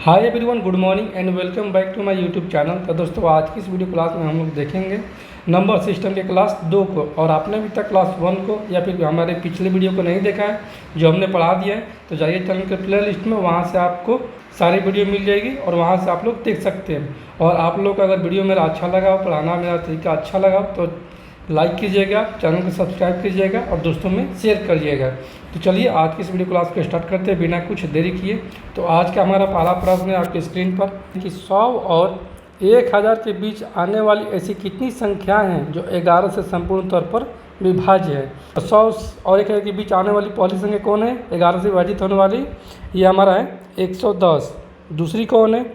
Hi everyone, good morning and welcome back to my YouTube channel. तो दोस्तों, आज की इस वीडियो क्लास में हम लोग देखेंगे नंबर सिस्टम के क्लास 2 को। और आपने अभी तक क्लास 1 को या फिर हमारे पिछले वीडियो को नहीं देखा है जो हमने पढ़ा दिया है, तो जाइए चैनल के प्ले लिस्ट में, वहाँ से आपको सारी वीडियो मिल जाएगी और वहाँ से आप लोग देख सकते हैं। और आप लोग का अगर वीडियो मेरा अच्छा लगा हो, पढ़ाना मेरा तरीका अच्छा लगा तो लाइक कीजिएगा, चैनल को सब्सक्राइब कीजिएगा और दोस्तों में शेयर करिएगा। तो चलिए आज की इस वीडियो क्लास को स्टार्ट करते हैं बिना कुछ देरी किए। तो आज का हमारा पहला प्रश्न है आपकी स्क्रीन पर कि 100 और 1000 के बीच आने वाली ऐसी कितनी संख्याएं हैं जो 11 से संपूर्ण तौर पर विभाज्य है। तो 100 और 1000 के बीच आने वाली पहली संख्या कौन है 11 से विभाजित होने वाली? ये हमारा है 110। दूसरी कौन है?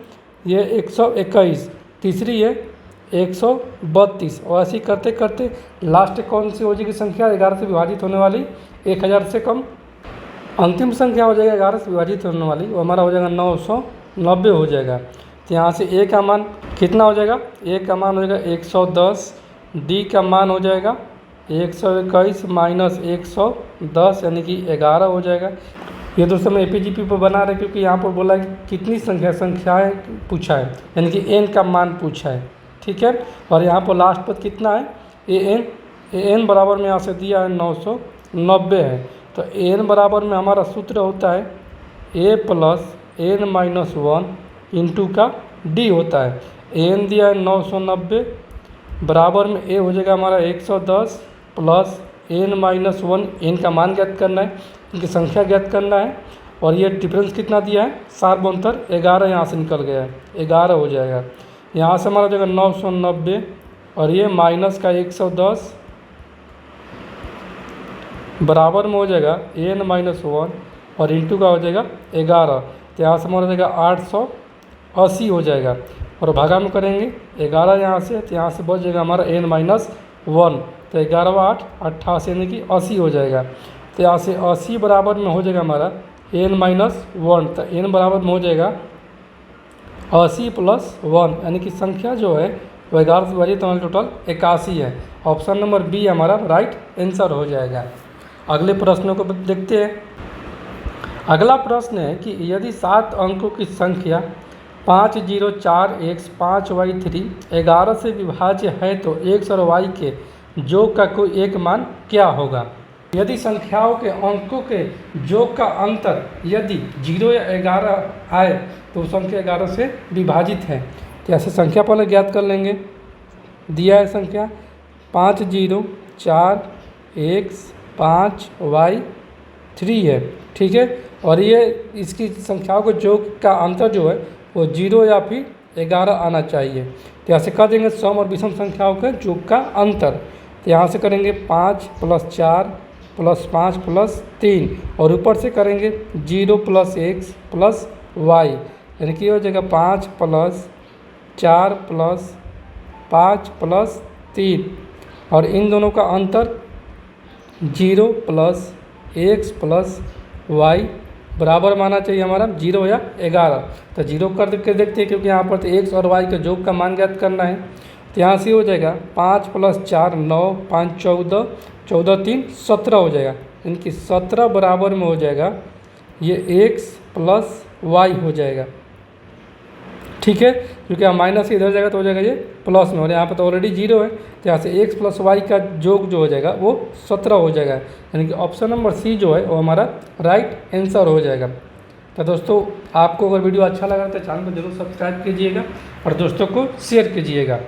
ये 121। तीसरी है 132। और ऐसे करते करते लास्ट कौन सी हो जाएगी संख्या 11 से विभाजित होने वाली 1000 से कम? अंतिम संख्या हो जाएगा 11 से विभाजित होने वाली, वो हमारा हो जाएगा 990 हो जाएगा। तो यहाँ से ए का मान कितना हो जाएगा? ए का मान हो जाएगा 110, डी का मान हो जाएगा 121 माइनस 110 यानी कि 11 हो जाएगा। ये दोस्तों मैं एपीजीपी पर बना रहे क्योंकि यहाँ पर बोला कि कितनी संख्याएँ पूछा है, यानी कि एन का मान पूछा है, ठीक है। और यहाँ पर लास्ट पद कितना है? ए एन बराबर में यहाँ से दिया है 990 है। तो एन बराबर में हमारा सूत्र होता है ए प्लस एन माइनस 1 इंटू का डी होता है। एन दिया है 990, बराबर में ए हो जाएगा हमारा 110 प्लस एन माइनस 1। एन का मान ज्ञात करना है, इनकी संख्या ज्ञात करना है। और ये डिफरेंस कितना दिया है? 7 अंतर 11 यहाँ से निकल गया है, 11 हो जाएगा। यहाँ से हमारा हो जाएगा 990 और ये माइनस का 110 बराबर में हो जाएगा एन माइनस 1 और इंटू का हो जाएगा 11। तो यहाँ से हमारा हो जाएगा 880 हो जाएगा। और भागा में करेंगे 11 यहाँ से, तो यहाँ से बच जाएगा हमारा एन माइनस 1। तो 11 8 88 यानी कि 80 हो जाएगा। तो यहाँ से 80 बराबर में हो जाएगा हमारा एन माइनस 1। तो एन बराबर में हो जाएगा 80 प्लस 1 यानी कि संख्या जो है वो 11 से विभाजित हमारी टोटल 81 है। ऑप्शन नंबर बी हमारा राइट आंसर हो जाएगा। अगले प्रश्नों को देखते हैं। अगला प्रश्न है कि यदि 7 अंकों की संख्या 5041 5y3 11 से विभाज्य है तो x और y के योग का कोई एक मान क्या होगा? यदि संख्याओं के अंकों के योग का अंतर यदि 0 या 11 आए तो संख्या 11 से विभाजित है। तो ऐसे संख्या पहले ज्ञात कर लेंगे। दिया है संख्या 5041 5y3 है, ठीक है। और ये इसकी संख्याओं के योग का अंतर जो है वो 0 या फिर 11 आना चाहिए। तो यहाँ से कर देंगे सम और विषम संख्याओं के योग का अंतर। तो यहाँ से करेंगे 5 + 4 + 5 + 3 और ऊपर से करेंगे 0 + x + y यानी कि हो जाएगा 5 + 4 + 5 + 3 और इन दोनों का अंतर 0 + x + y बराबर माना चाहिए हमारा 0 या 11। तो 0 कर के देखते हैं क्योंकि यहाँ पर तो x और y के योग का मान ज्ञात करना है। तो यहाँ से हो जाएगा 5 + 4 9 5 14 14 3 17 हो जाएगा, यानी कि 17 बराबर में हो जाएगा ये x + y हो जाएगा, ठीक है। क्योंकि माइनस इधर जाएगा तो हो जाएगा ये प्लस में, और यहाँ पर तो ऑलरेडी 0 है। तो यहाँ से x + y का योग जो हो जाएगा वो 17 हो जाएगा, यानी कि ऑप्शन नंबर सी जो है वो हमारा राइट आंसर हो जाएगा। तो दोस्तों, आपको अगर वीडियो अच्छा लगा तो चैनल को जरूर सब्सक्राइब कीजिएगा और दोस्तों को शेयर कीजिएगा।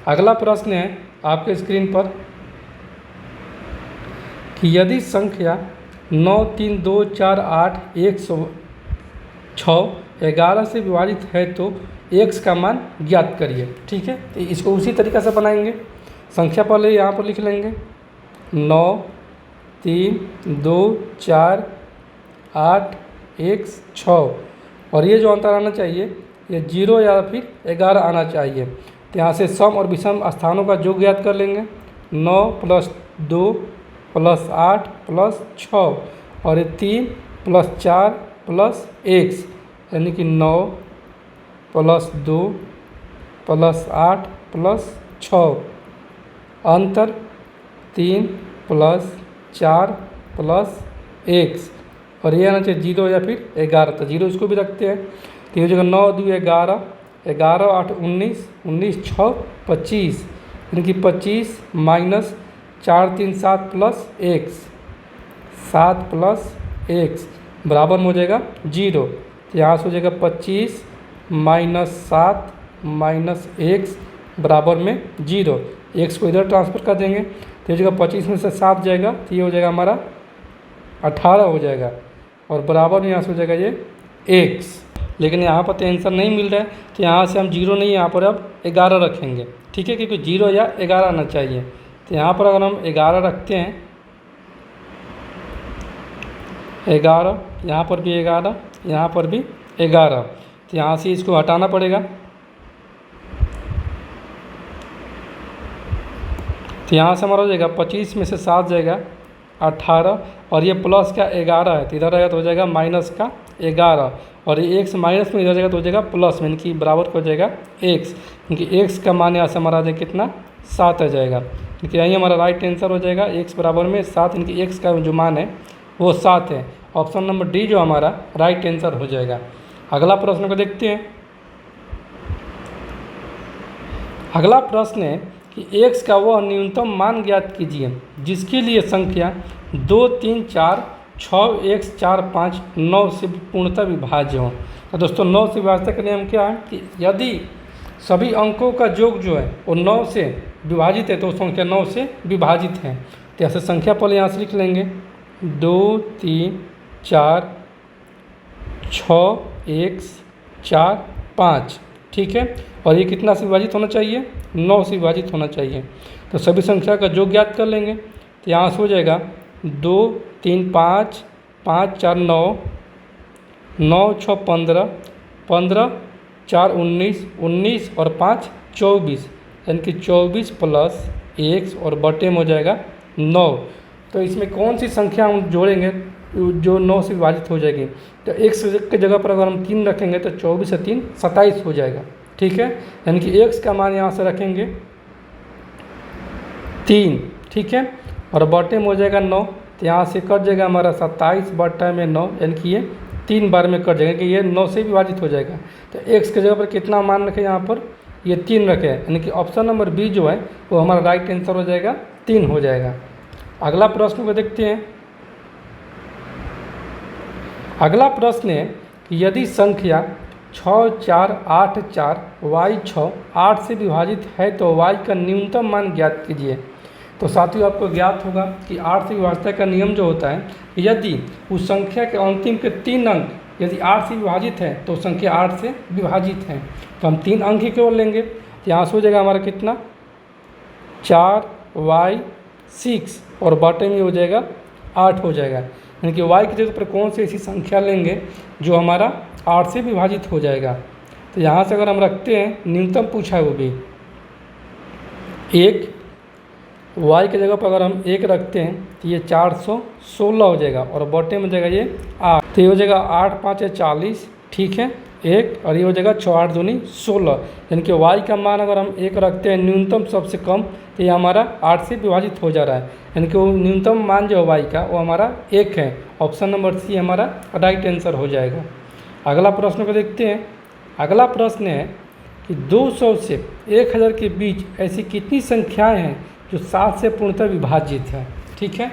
अगला प्रश्न है आपके स्क्रीन पर कि यदि संख्या 9 3 2 4 8 106 11 से विभाजित है तो x का मान ज्ञात करिए, ठीक है। तो इसको उसी तरीक़ा से बनाएंगे। संख्या पहले यहाँ पर लिख लेंगे 9 3 2 4 8 1 6 और ये जो अंतर आना चाहिए ये 0 या फिर 11 आना चाहिए। तो यहाँ से सम और विषम स्थानों का योग ज्ञात कर लेंगे। 9 + 2 + 8 + 6 और ये 3 + 4 + x यानी कि 9 + 2 + 8 + 6 अंतर 3 + 4 + x और ये आना चाहिए 0 या फिर 11। तो 0 इसको भी रखते हैं। तो ये हो जाएगा 9 2 11, 11 8 19, 19 6 25, यानी कि 25 minus 4 3 7 plus x, 7 plus x बराबर में हो जाएगा 0। तो यहाँ से हो जाएगा 25 माइनस 7 माइनस एक्स बराबर में 0। एक्स को इधर ट्रांसफ़र कर देंगे तो ये जगह 25 में से 7 जाएगा तो ये हो जाएगा हमारा 18 हो जाएगा, और बराबर में यहाँ से हो जाएगा ये एक्स। लेकिन यहाँ पर तो आंसर नहीं मिल रहा है, तो यहाँ से हम 0 नहीं, यहाँ पर अब 11 रखेंगे, ठीक है, क्योंकि 0 या 11 आना चाहिए। तो यहाँ पर अगर हम 11 रखते हैं, 11, यहाँ पर भी 11, यहाँ पर भी 11, तो यहाँ से इसको हटाना पड़ेगा। तो यहाँ से हमारा हो जाएगा 25 में से 7 जाएगा 18, और ये प्लस का 11 है तो इधर रहेगा तो हो जाएगा माइनस का 11, और ये एक्स माइनस में इधर जाएगा तो हो जाएगा प्लस में, यानी कि बराबर हो जाएगा एक्स, क्योंकि एक्स का मान यहाँ से हमारा आ जाएगा कितना 7 आ जाएगा, क्योंकि यही हमारा राइट आंसर हो जाएगा एक्स बराबर में 7, यानी कि एक्स का जो मान है वो 7 है। ऑप्शन नंबर डी जो हमारा राइट आंसर हो जाएगा। अगला प्रश्न को देखते हैं। अगला प्रश्न है कि x का वह न्यूनतम मान ज्ञात कीजिए जिसके लिए संख्या 2 3 4 6 x 4 5 9 से पूर्णतः विभाज्य हो। तो दोस्तों 9 से विभाज्यता का नियम क्या है कि यदि सभी अंकों का योग जो है वो 9 से विभाजित है तो संख्या 9 से विभाजित है। तो ऐसे संख्या पहले यहाँ से लिख लेंगे 2 3 4 6 x 4 5, ठीक है, और ये कितना से विभाजित होना चाहिए 9 से विभाजित होना चाहिए। तो सभी संख्या का योग ज्ञात कर लेंगे। तो यहाँ से हो जाएगा 2 3 5 5 4 9, 9 6 15, 15 4 19, 19 और 5 24, यानी कि 24 प्लस एक्स और बटे में हो जाएगा 9। तो इसमें कौन सी संख्या हम जोड़ेंगे जो 9 से विभाजित हो जाएगी। तो एक्स की जगह पर अगर हम 3 रखेंगे तो 24 से 3 27 हो जाएगा, ठीक है, यानी कि एक्स का मान यहाँ से रखेंगे 3, ठीक है, और बटे में हो जाएगा 9। तो यहाँ से कट जाएगा हमारा 27 बटा में 9, यानी कि ये 3 बार में कट जाएगा कि ये 9 से विभाजित हो जाएगा। तो एक्स की जगह पर कितना मान रखें यहाँ पर ये 3 रखें, यानी कि ऑप्शन नंबर बी जो है वो हमारा राइट आंसर हो जाएगा 3 हो जाएगा। अगला प्रश्न को देखते हैं। अगला प्रश्न है कि यदि संख्या 6 4 8 4 y 6 8 से विभाजित है तो y का न्यूनतम मान ज्ञात कीजिए। तो साथियों आपको ज्ञात होगा कि 8 से विभाज्यता का नियम जो होता है, यदि उस संख्या के अंतिम के 3 अंक यदि 8 से विभाजित है तो संख्या 8 से विभाजित है, तो हम 3 अंक ही केवल लेंगे। तो यहाँ से हो जाएगा हमारा कितना 4y 6 और बटे में हो जाएगा 8 हो जाएगा, यानी कि y की जगह पर कौन सी ऐसी संख्या लेंगे जो हमारा 8 से विभाजित हो जाएगा। तो यहाँ से अगर हम रखते हैं न्यूनतम पूछा है वो भी 1, y की जगह पर अगर हम 1 रखते हैं तो ये 416 हो जाएगा, और बटे में जाएगा ये 8, तो ये हो जाएगा 8 5 40, ठीक है, 1, और ये हो जाएगा 6 8 दूनी 16, यानी कि y का मान अगर हम 1 रखते हैं न्यूनतम सबसे कम तो ये हमारा 8 से विभाजित हो जा रहा है, यानी कि वो न्यूनतम मान जो है y का वो हमारा 1 है। ऑप्शन नंबर सी हमारा राइट आंसर हो जाएगा। अगला प्रश्न को देखते हैं। अगला प्रश्न है कि 200 से 1000 के बीच ऐसी कितनी संख्याएं हैं जो 7 से पूर्णतः विभाजित है, ठीक है।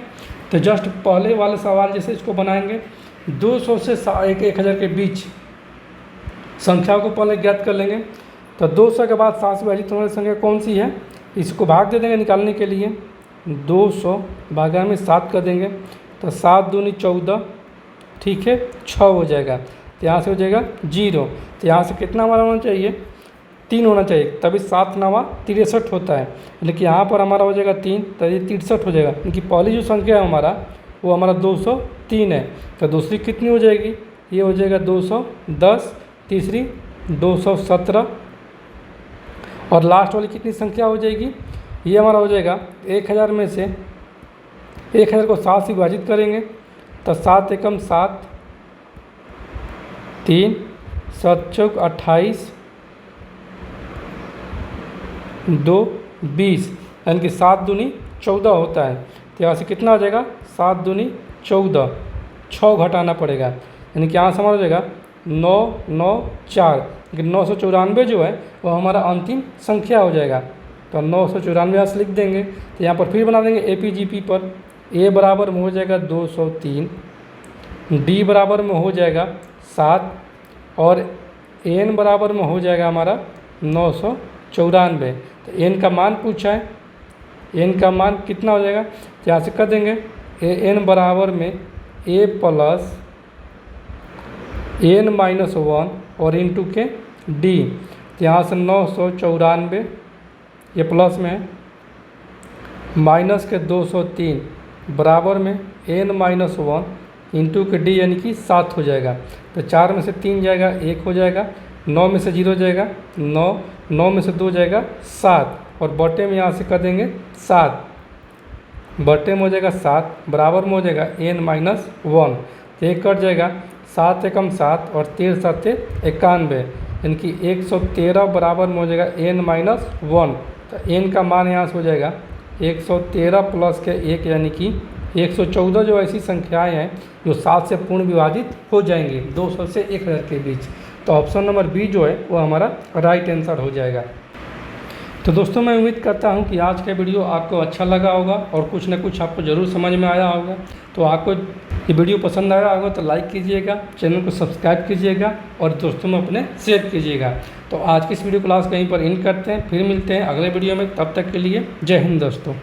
तो जस्ट पहले वाले सवाल जैसे इसको बनाएंगे, 200 से 1000 के बीच संख्या को पहले ज्ञात कर लेंगे। तो 200 के बाद 7 से विभाजित होने वाली संख्या कौन सी है, इसको भाग दे देंगे निकालने के लिए। 200 भागा में 7 कर देंगे तो 7 दूनी 14, ठीक है, 6 हो जाएगा। तो यहाँ से हो जाएगा 0। तो यहाँ से कितना हमारा होना चाहिए 3 होना चाहिए, तभी 7 9 63 होता है, लेकिन यहाँ पर हमारा हो जाएगा 3, तो ये 63 हो जाएगा, क्योंकि पहली जो संख्या है हमारा वो हमारा 203 है। तो दूसरी कितनी हो जाएगी, ये हो जाएगा 210, तीसरी 217, और लास्ट वाली कितनी संख्या हो जाएगी, ये हमारा हो जाएगा 1000 में से 1000 को 7 से विभाजित करेंगे तो 7 एकम 7, 3 7 चौक 28, 2 20, यानी कि 7 दूनी 14 होता है। तो यहाँ से कितना हो जाएगा 7 दूनी 14, 6 घटाना पड़ेगा, यानी कि यहाँ से हमारा हो जाएगा 994, लेकिन 994 जो है वो हमारा अंतिम संख्या हो जाएगा। तो 994 यहाँ से लिख देंगे। तो यहाँ पर फिर बना देंगे APGP पर। A बराबर में हो जाएगा 203, D बराबर में हो जाएगा 7 और N बराबर में हो जाएगा हमारा 994। तो N का मान पूछा है, N का मान कितना हो जाएगा, तो यहाँ से कर देंगे N बराबर में A प्लस N माइनस 1 और इंटू के D। तो यहाँ से 994 ये प्लस में है, माइनस के 203 बराबर में N माइनस 1 इंटू के D यानी कि 7 हो जाएगा। तो 4 में से 3 जाएगा 1 हो जाएगा, 9 में से 0 जाएगा 9, 9 में से 2 जाएगा 7 और बटे में यहाँ से कर देंगे 7, बटे में हो जाएगा 7 बराबर में हो जाएगा N माइनस 1। तो एक कट जाएगा, 7 एकम 7 और 13 7 91 यानी कि 113 बराबर में हो जाएगा N माइनस 1। तो N का मान यहाँ से हो जाएगा 113 प्लस के 1 यानी कि 114 जो ऐसी संख्याएं हैं जो 7 से पूर्ण विभाजित हो जाएंगी 200 से 1000 के बीच। तो ऑप्शन नंबर बी जो है वो हमारा राइट आंसर हो जाएगा। तो दोस्तों मैं उम्मीद करता हूं कि आज का वीडियो आपको अच्छा लगा होगा और कुछ ना कुछ आपको ज़रूर समझ में आया होगा। तो आपको ये वीडियो पसंद आया होगा तो लाइक कीजिएगा, चैनल को सब्सक्राइब कीजिएगा और दोस्तों में अपने शेयर कीजिएगा। तो आज की इस वीडियो क्लास कहीं पर एंड करते हैं, फिर मिलते हैं अगले वीडियो में। तब तक के लिए जय हिंद दोस्तों।